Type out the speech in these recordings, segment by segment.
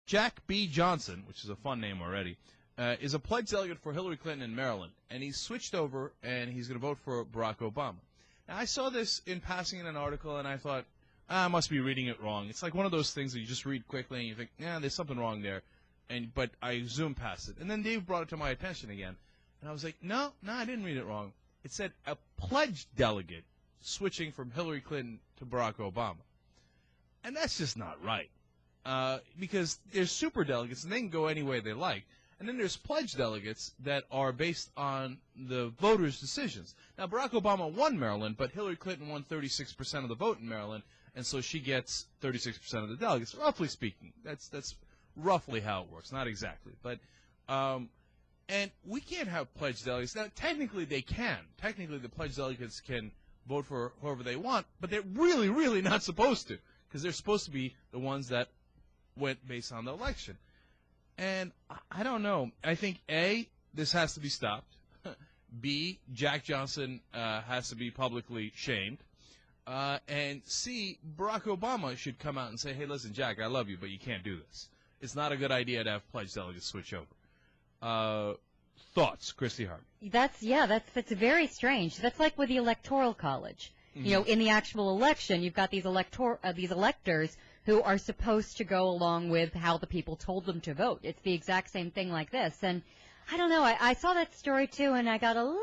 Jack B. Johnson, which is a fun name already, is a pledge delegate for Hillary Clinton in Maryland, and he's switched over and he's going to vote for Barack Obama. Now, I saw this in passing in an article, and I thought, I must be reading it wrong. It's like one of those things that you just read quickly and you think, yeah, there's something wrong there, but I zoomed past it. And then Dave brought it to my attention again, and I was like, no, I didn't read it wrong. It said a pledge delegate switching from Hillary Clinton to Barack Obama. And that's just not right. Because there's super delegates, and they can go any way they like. And then there's pledge delegates that are based on the voters' decisions. Now, Barack Obama won Maryland, but Hillary Clinton won 36% of the vote in Maryland, and so she gets 36% of the delegates, roughly speaking. That's roughly how it works, not exactly. But and we can't have pledge delegates. Now, technically they can. Technically the pledge delegates can vote for whoever they want, but they're really, really not supposed to, because they're supposed to be the ones that went based on the election. And I don't know. I think, A, this has to be stopped. B, Jack Johnson has to be publicly shamed. And C, Barack Obama should come out and say, hey, listen, Jack, I love you, but you can't do this. It's not a good idea to have pledge delegates switch over. Thoughts, Christy Hart? That's very strange. That's like with the Electoral College. You know, in the actual election, you've got these electors who are supposed to go along with how the people told them to vote. It's the exact same thing like this. And I don't know, I saw that story too, and I got a little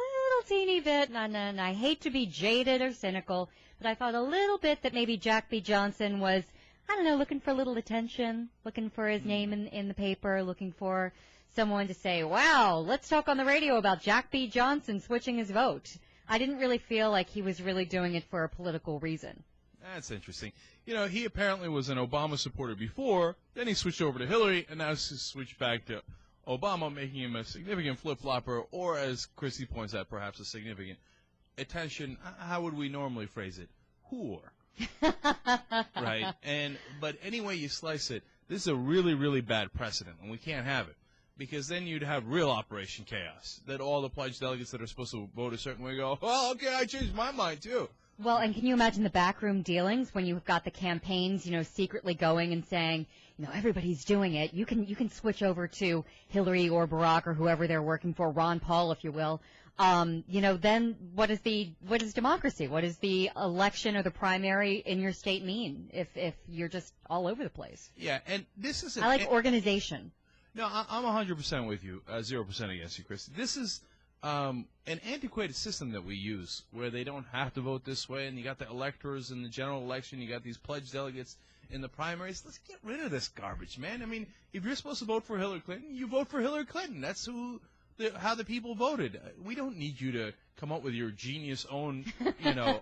teeny bit, and I hate to be jaded or cynical, but I thought a little bit that maybe Jack B. Johnson was, I don't know, looking for a little attention, looking for his name in the paper, looking for someone to say, wow, let's talk on the radio about Jack B. Johnson switching his vote. I didn't really feel like he was really doing it for a political reason. That's interesting. You know, he apparently was an Obama supporter before, then he switched over to Hillary, and now he's switched back to Obama, making him a significant flip-flopper, or as Christy points out, perhaps a significant attention, how would we normally phrase it? Whore. Right? But any way you slice it, this is a really, really bad precedent, and we can't have it. Because then you'd have real Operation Chaos, that all the pledged delegates that are supposed to vote a certain way go, well, okay, I changed my mind, too. Well, and can you imagine the backroom dealings when you've got the campaigns, you know, secretly going and saying, you know, everybody's doing it. You can switch over to Hillary or Barack or whoever they're working for, Ron Paul, if you will. You know, then what is democracy? What does the election or the primary in your state mean if you're just all over the place? Yeah, and this is I like organization. No, I'm 100% with you, 0% against you, Chris. This is an antiquated system that we use where they don't have to vote this way, and you got the electors in the general election, you got these pledged delegates in the primaries. Let's get rid of this garbage, man. I mean, if you're supposed to vote for Hillary Clinton, you vote for Hillary Clinton. That's how the people voted. We don't need you to come up with your genius own,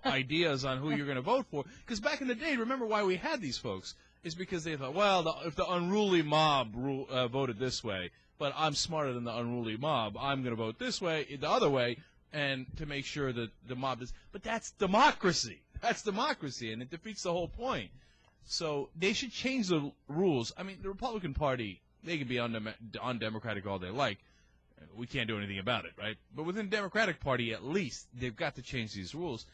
ideas on who you're going to vote for. Because back in the day, remember why we had these folks? Is because they thought, well, if the unruly mob voted this way, but I'm smarter than the unruly mob, I'm going to vote this way, the other way, and to make sure that the mob is. But that's democracy. That's democracy, and it defeats the whole point. So they should change the rules. I mean, the Republican Party, they can be undemocratic all they like. We can't do anything about it, right? But within the Democratic Party, at least, they've got to change these rules.